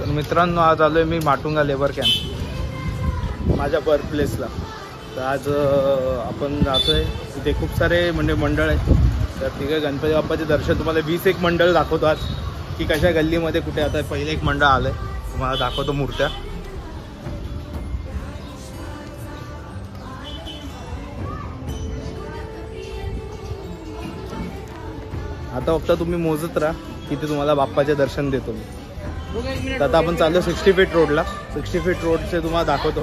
तर मित्रांनो, आज आलोय मी माटुंगा लेबर कॅम्प माझ्या बर्थ प्लेसला. तर आज आपण जातोय. इथे खूप सारे मंडळ आहेत. तर तिकडे गणपती बाप्पाचे दर्शन तुम्हाला 20 मंडळ दाखवतो आज, की कशा गल्लीमध्ये कुठे. आता पहिले एक मंडळ आलंय, तुम्हाला दाखवतो मूर्त्या. आता फक्त तुम्ही मोजत राहा, तिथे तुम्हाला बाप्पाचे दर्शन देतो मी. तर आता आपण चाललो 60 फीट रोडला. 60 फीट रोडचे तुम्हाला दाखवतो.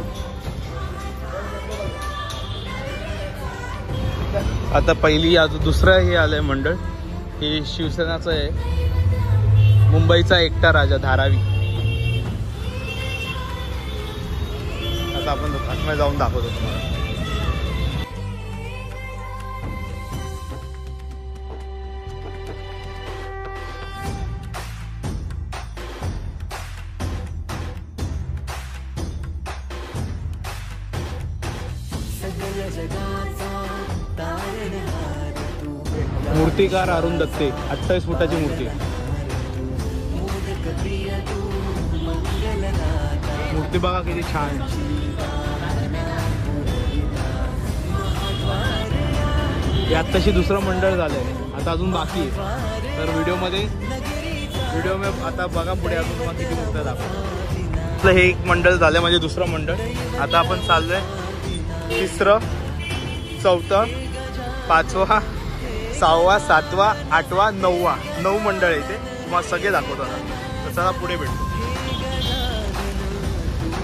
आता पहिली आज दुसरं हे आलंय मंडळ, हे शिवसेनाचं आहे. मुंबईचा एकटा राजा धारावी. आता आपण दुकानामध्ये जाऊन दाखवतो तुम्हाला. मूर्तिकार अरुण दत्ते, 28 फुटाची मूर्ती. मूर्ती बघा किती छान. हे आत्ताशी दुसरं मंडळ झालंय, आता अजून बाकी आहे. तर व्हिडिओ में आता बघा पुढे अजून तुम्हाला किती मूर्त्या दाखवतो. हे एक मंडळ झालंय, म्हणजे दुसरं मंडळ. आता आपण चाललोय तिसरं, चौथं, पाचवा, 6वा, 7वा, 8वा, 9वा. 9 मंडळ इथे तुम्हाला सगळे दाखवतो. आता चला पुढे भेटतो.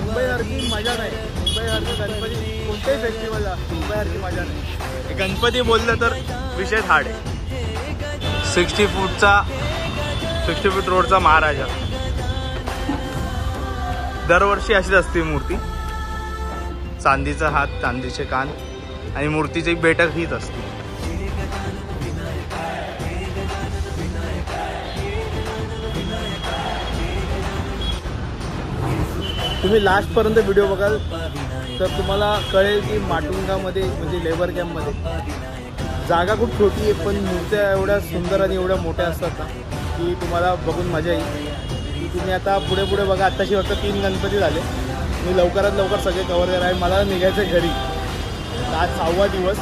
मुंबईसारखी मजा नाही. मुंबईसारखी गणपती कोणत्याही फेस्टिवलला मुंबईसारखी मजा नाही. गणपती बोललं तर विषय हार्ड आहे. 60 फूट रोडचा महाराजा. दरवर्षी अशीच असते मूर्ती. चांदीचा हात, चांदीचे कान आणि मूर्तीची बैठक हीच असते. तुम्ही लास्टपर्यंत व्हिडिओ बघाल तर तुम्हाला कळेल की माटुंगामध्ये म्हणजे लेबर कॅम्पमध्ये जागा खूप छोटी आहे, पण मूर्त्या एवढ्या सुंदर आणि एवढ्या मोठ्या असतात ना की तुम्हाला बघून मजा येईल. तुम्ही आता पुढे बघा. आत्ताशी फक्त 3 गणपती झाले. मी लवकरात लवकर सगळे कव्हर करणार आहे. मला निघायचं घरी. आज 6वा दिवस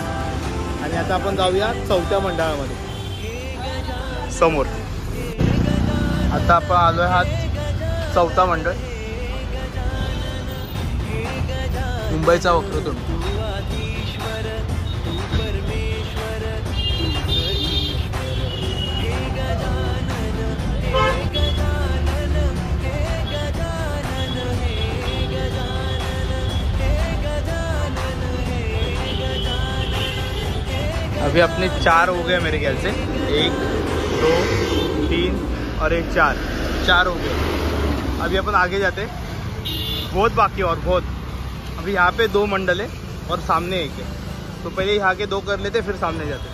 आणि आता आपण जाऊया 4थ्या मंडळामध्ये समोर. आता आपण आलो आहे हा 4था मंडळ, मुंबईचा वक्रतुंड. अभी अपने 4 हो गए मेरे ख्याल से. 1, 2, 3 और एक 4 हो गए. अभी अपन आगे जाते. बहुत बाकी और बहुत. अभी यहाँ पे 2 मंडल है और सामने एक है. तो पहले यहाँ के 2 कर लेते, फिर सामने जाते.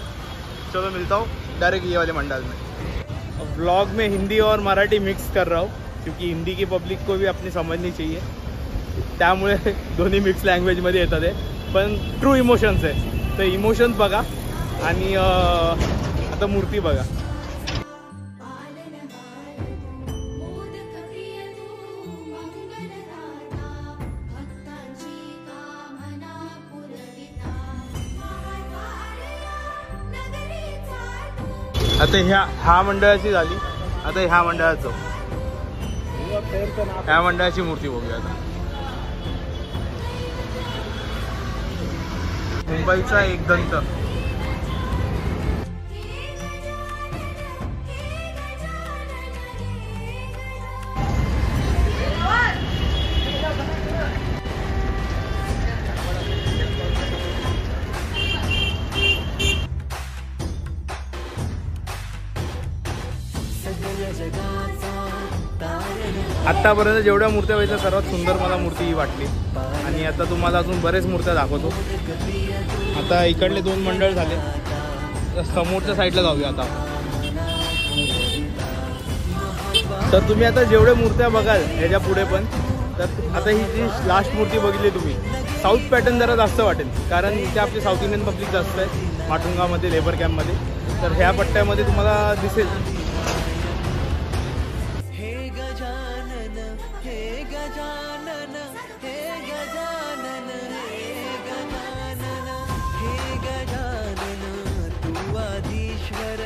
चलो मिलता हूँ डायरेक्ट ये वाले मंडल में. अब ब्लॉग में हिंदी और मराठी मिक्स कर रहा हूँ, क्योंकि हिंदी की पब्लिक को भी अपनी समझनी चाहिए. त्यामुळे दोन्ही मिक्स लँग्वेजमध्ये येतात आहे. पण ट्रू इमोशन्स आहे. तर इमोशन्स बघा आणि आता मूर्ती बघा. आता ह्या मंडळाची झाली. आता ह्या मंडळाचं, ह्या मंडळाची मूर्ती बघूया. आता मुंबईचा एकदंत. आत्तापर्यंत जेवढ्या मूर्त्या व्हायच्या सर्वात सुंदर मला मूर्ती ही वाटली. आणि आता तुम्हाला अजून बरेच मूर्त्या दाखवतो. आता इकडले 2 मंडळ झाले. समोरच्या साईडला जाऊया आता. तर तुम्ही आता जेवढे मूर्त्या बघाल ह्याच्या पुढे पण, तर आता ही जी लास्ट मूर्ती बघितली तुम्ही, साऊथ पॅटर्न जरा जास्त वाटेल, कारण इथे आपली साऊथ इंडियन पब्लिक जास्त आहे माटुंगामध्ये लेबर कॅम्पमध्ये. तर ह्या पट्ट्यामध्ये तुम्हाला दिसेल हे गजानन हे गजानन हे गजानन हे गजानन तू आदिश्वर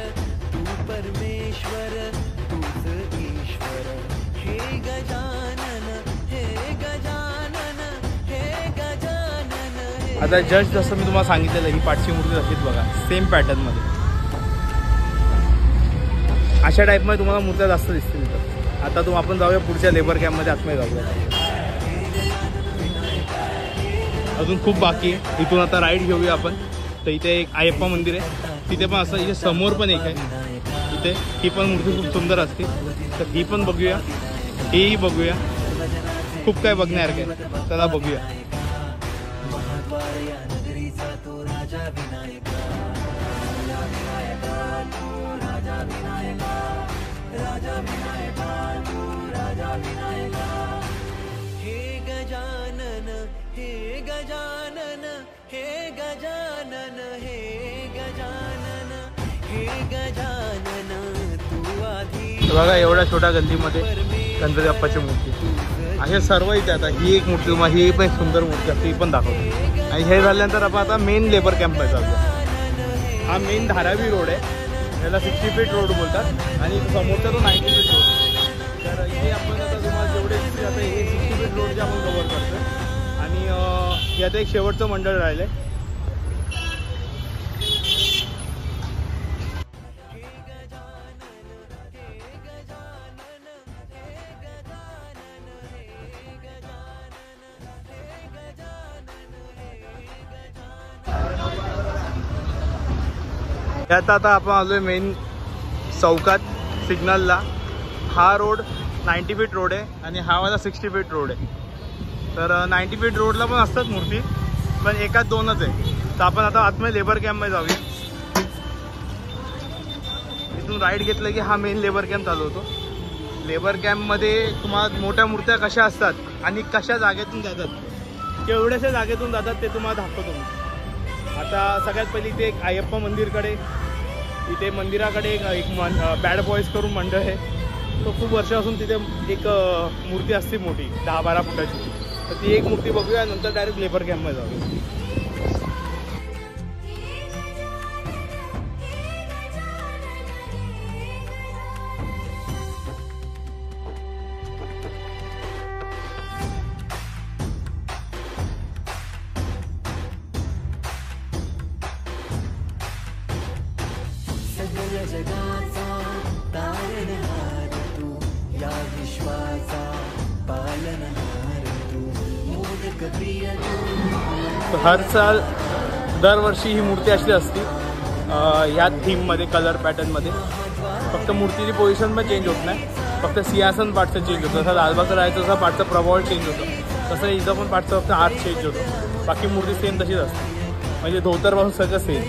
तू परमेश्वर तूच ईश्वर हे गजानन हे गजानन हे गजानन हे। आता जस्ट जसं मी तुम्हाला सांगितलेलं ही पाठची मूर्ती तशीच बघा, सेम पॅटर्न मध्ये अशा टाईपमध्ये तुम्हाला मूर्त्या जास्त दिसतील इथं। आता आपण जाऊया पुढच्या लेबर कॅम्पमध्ये, आतमध्ये जाऊया। अजून खूप बाकी आहे, इथून आता राईड घेऊया आपण। तर इथे एक अय्यप्पा मंदिर आहे, तिथे पण असं, इथे समोर पण एक आहे, इथे ही पण मूर्ती खूप सुंदर असते। तर ही पण बघूया, हेही बघूया, खूप काय बघण्यासारखं आहे, चला बघूया। हे गजानन हे गजानन हे गजानन हे गजानन हे गजानन तू आधी। बघा एवढ्या छोट्या गल्लीमध्ये गणपती बाप्पाची मूर्ती असे सर्व इथे। आता ही एक मूर्ती तुम्हाला, ही पण एक सुंदर मूर्ती असते, ही पण दाखवतो। आणि हे झाल्यानंतर आपण आता मेन लेबर कॅम्पमध्ये जातो। हा मेन धारावी रोड आहे, याला 60 फीट रोड बोलतात, आणि समोरचा तो 90 फीट रोड। तर इथे आपण आता तुम्हाला जेवढे आता हे 60 फीट रोड जे आपण कव्हर करतो, आणि यात एक शेवटचं मंडळ राहिलं आहे। यात आता आपण आलोय मेन चौकात सिग्नलला। हा रोड 90 फीट रोड आहे आणि हा वाला 60 फीट रोड आहे। तर 90 फीट रोडला पण असतात मूर्ती, पण एकाच दोनच आहे। तर आपण आता आतमध्ये लेबर कॅम्पमध्ये जाऊया। इथून राईड घेतलं की हा मेन लेबर कॅम्प चालू होतो। लेबर कॅम्पमध्ये तुम्हाला मोठ्या मूर्त्या कशा असतात आणि कशा जागेतून जातात, केवढ्याशा जागेतून जातात ते तुम्हाला दाखवतो मी। आता सगळ्यात पहिली इथे एक अय्यप्पा मंदिरकडे, इथे मंदिराकडे एक बॅड बॉईज करून मंडळ आहे, तो खूप वर्षापासून तिथे एक मूर्ती असते मोठी 10-12 फुटाची। तर ती एक मूर्ती बघूया, नंतर डायरेक्ट लेबर कॅम्पमध्ये जाऊया। सगळ्या जगाचा तारणहार तू, या विश्वाचा पालनहार तू, मोदक प्रिय तू। हर साल दरवर्षी ही मूर्ती अशी असते ह्या थीममध्ये, कलर पॅटर्नमध्ये। फक्त मूर्तीची पोझिशन पण चेंज होत नाही, फक्त सिंहासन पार्टचं चेंज होतं। जसं लालबागचं राहायचं तसं पार्टचं प्रभाव चेंज होतं, तसं इथं पण पार्टचं फक्त आर्ट चेंज होतं, बाकी मूर्ती सेम तशीच असते, म्हणजे धोतरपासून सगळं सेम।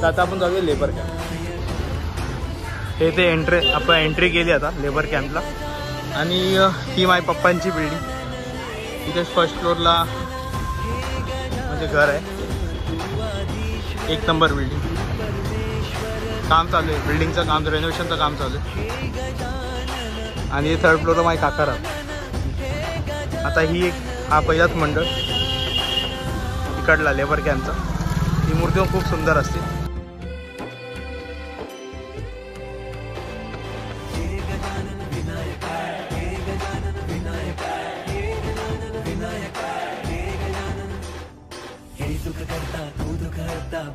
तर आता आपण जाऊया लेबर कॅम्प। हे ते आपण एंट्री केली आता लेबर कॅम्पला, आणि ही माझ्या पप्पांची बिल्डिंग। इथे फर्स्ट फ्लोअरला म्हणजे घर आहे, 1 नंबर बिल्डिंग। काम चालू आहे, बिल्डिंगचं काम, रेनोव्हेशनचं काम चालू आहे। आणि थर्ड फ्लोअरला माझी काका राहतात। आता ही हा पहिलाच मंडळ इकडला लेबर कॅम्पचा। ही मूर्ती खूप सुंदर असते।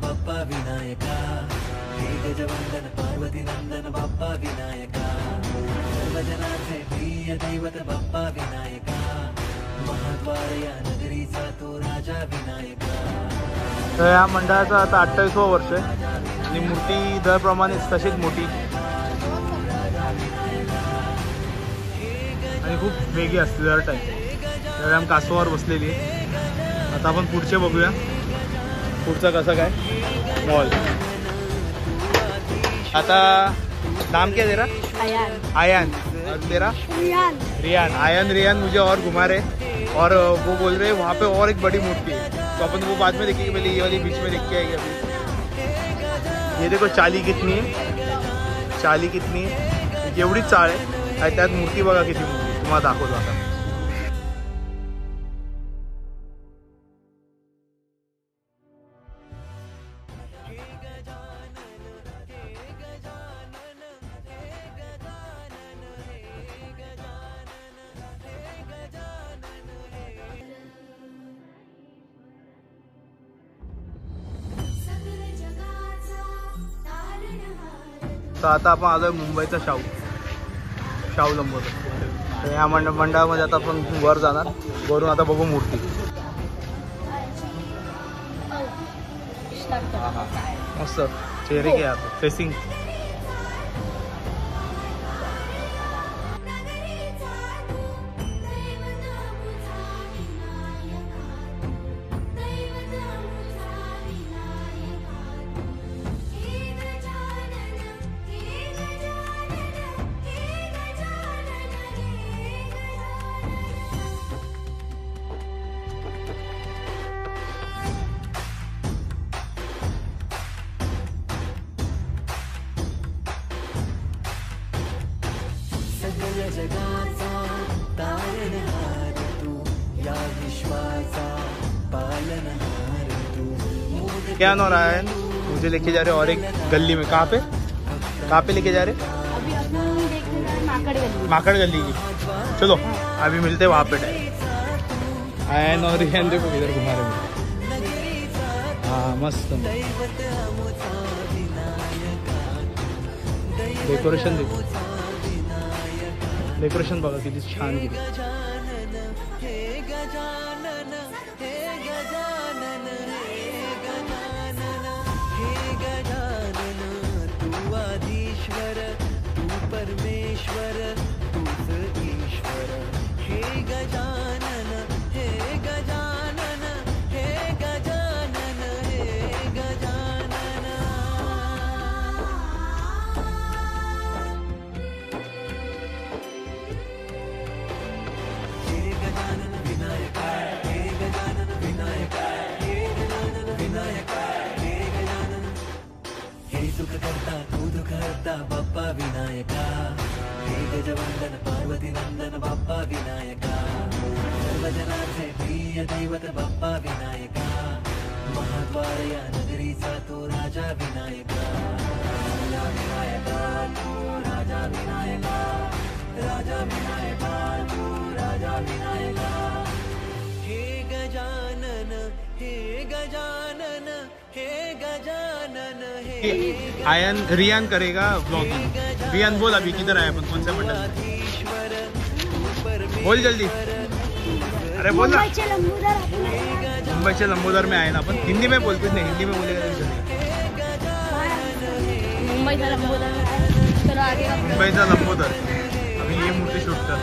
बाप्पा विनायका, हे गजवंदन पार्वती नंदन बाप्पा विनायका, सर्वजनाचे प्रिय दैवत बाप्पा विनायका, महाद्वार या नगरीचा तो राजा विनायका। तर या मंडळाचं आता 28वं वर्ष आहे, आणि मूर्ती दरप्रमाणे तशीच मोठी आणि खूप वेगळी असते दर टाईम। तर आम्ही कासवावर बसलेली आहे। आता आपण पुढचे बघूया, पुढचं कसं काय मॉल। आता नाम क्या तेरा? आयान। और तेरा? रियान। आयान मुझे और घुमा रहे, और वो बोल रहे वहाँ पे और एक बड़ी मूर्ति है, तो अपन वो बाद में देखेंगे, पहले ये वाली बीच में देख के आएगी। अभी ये देखो चाली कितनी है, चाली कितनी है, एवढीच चाळ आहे, त्यात मूर्ती बघा किती मूर्ती, तुम्हाला दाखवतो आता। तर आता आपण आलोय मुंबईचा शाहू लंबोदर. तर ह्या मंडळामध्ये आता आपण वर जाणार. वरून आता बघू मूर्ती. मस्त चेहरे घ्या फेसिंग. जगाचा तारणहार तू, या विश्वाचा पालनहार तू. क्या नो रायन, मुझे लेके जा रहे और एक गली में. कहाँ पे लेके जा रहे? अभी अपन देखने जा रहे हैं माकड़ गली. माकड़ गली की. चलो अभी मिलते वहाँ पे. आयन और रियान देखो इधर घुमा रहे. हाँ मस्त. डेकोरेशन देखो. डेकोरेशन बघा किती छान केली. तू आधीश्वर, तू परमेश्वर, तूच ईश्वर. हे गजानन, हे गजानन, हे गजानन, हे गजानन. हे गजानन विनायक, हे गजानन विनायक, हे गजानन विनायक, हे गजानन. हे सुख करता तू दुःख हरता बाप्पा विनायका. हे गजवंदन पार्वती नंदन बाप्पा विनायका. सर्वजनाचे प्रिय दैवत बाप्पा विनायका. महाद्वार या नगरीचा तो राजा विनायका. राजा विनायका तू राजा विनायका. राजा विनायका तू राजा विनायका. हे गजानन, हे गजानन, हे गजानन, हे आयन रियान करेगा ब्लॉगिंग. रियान बोल अभी किधर आए अपन, कौन सा मंडल? ईश्वर. बोल जल्दी. अरे बोल ना. मुंबईचे लंबोदर आपण. मुंबईचे लंबोदर में आए ना अपन. हिंदी में बोल कुछ नहीं, हिंदी में बोलेगा नहीं. मुंबईचा लंबोदर. चलो आगे का. मुंबईचा लंबोदर. अभी ये मूर्ति शूट कर.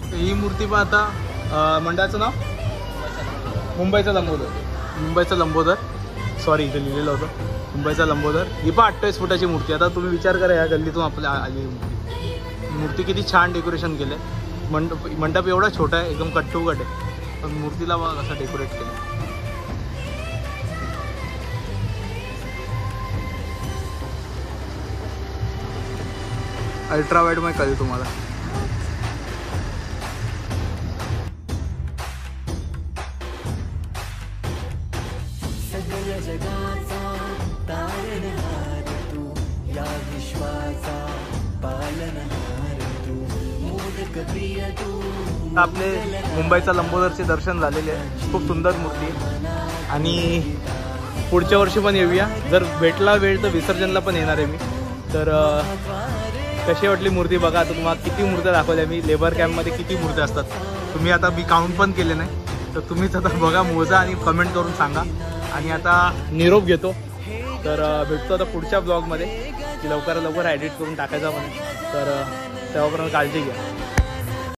ही मूर्ती पाहता मंडळाचं नाव मुंबईचा लंबोदर. सॉरी इथे लिहिलेलं होतं मुंबईचा लंबोदर. ही पण 28 फुटाची मूर्ती. आता तुम्ही विचार करा या गल्लीतून आपल्या आली मूर्ती किती छान डेकोरेशन केलं आहे. मंडप एवढा छोटा आहे, एकदम कट्टुकट आहे, पण मूर्तीला बघा कसं डेकोरेट केलं. अल्ट्रा वाईड मध्ये कळेल तुम्हाला. सगळ्या जगाचा तारणहार तू, या विश्वाचा पालनहार तू. मोदक प्रिय तू. आपले मुंबईचा लंबोदरचे दर्शन झालेले आहे. खूप सुंदर मूर्ती आहे आणि पुढच्या वर्षी पण येऊया. जर भेटला वेळ तर विसर्जनला पण येणार आहे मी. तर कशी वाटली मूर्ती बघा. आता तुम्हाला किती मूर्त्या दाखवल्या मी. लेबर कॅम्पमध्ये किती मूर्त्या असतात तुम्ही आता मी काउंट पण केले नाही. तर तुम्हीच आता बघा, मोजा आणि कमेंट करून सांगा. आणि आता निरोप घेतो. तर भेटतो आता पुढच्या ब्लॉगमध्ये की लवकरात लवकर एडिट करून टाकायचा पण. तर तेव्हापर्यंत काळजी घ्या.